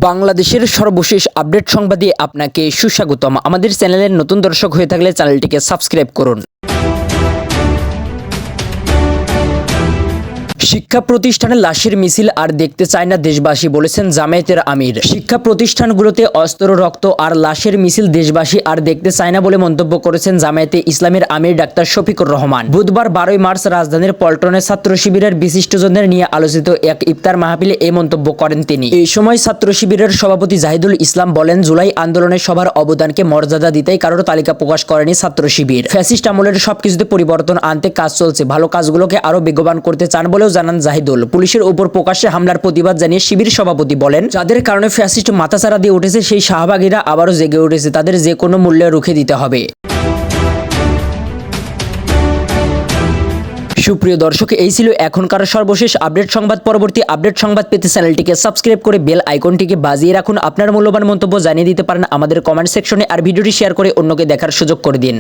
বাংলাদেশের সর্বশেষ আপডেট সংবাদে আপনাকে সুস্বাগতম। আমাদের চ্যানেলের নতুন দর্শক হয়ে থাকলে চ্যানেলটিকে সাবস্ক্রাইব করুন। শিক্ষা প্রতিষ্ঠানে লাশের মিছিল আর দেখতে চায় না দেশবাসী, বলেছেন জামায়াতের আমির। শিক্ষা প্রতিষ্ঠানগুলোতে অস্ত্র, রক্ত আর লাশের মিছিল দেশবাসী আর দেখতে চায় না বলে মন্তব্য করেছেন জামায়াতে ইসলামের আমির ডাক্তার শফিকুর রহমান। বুধবার 12 মার্চ রাজধানীর পল্টনে ছাত্র শিবিরের বিশিষ্টজনদের নিয়ে আলোচিত এক ইফতার মাহফিলে এই মন্তব্য করেন তিনি। এই সময় ছাত্র শিবিরের সভাপতি জাহিদুল ইসলাম বলেন, জুলাই আন্দোলনে সবার অবদানকে মর্যাদা দিতেই কারোর তালিকা প্রকাশ করেনি ছাত্র শিবির। ফ্যাসিস্ট আমলের সবকিছুতে পরিবর্তন আনতে কাজ চলছে, ভালো কাজগুলোকে আরো বেগবান করতে চান বলেও জানান জাহিদুল। পুলিশের উপর প্রকাশ্যে হামলার প্রতিবাদ জানিয়ে শিবির সভাপতি বলেন, যাদের কারণে ফ্যাসিস্ট মাথাচাড়া দিয়ে উঠেছে সেই শাহবাগীরা আবারও জেগে উঠেছে, তাদের যে কোনো মূল্যে রুখে দিতে হবে। সুপ্রিয় দর্শক, এই ছিল এখনকার সর্বশেষ আপডেট সংবাদ। পরবর্তী আপডেট সংবাদ পেতে চ্যানেলটিকে সাবস্ক্রাইব করে বেল আইকনটিকে বাজিয়ে রাখুন। আপনার মূল্যবান মন্তব্য জানিয়ে দিতে পারেন আমাদের কমেন্ট সেকশনে, আর ভিডিওটি শেয়ার করে অন্যকে দেখার সুযোগ করে দিন।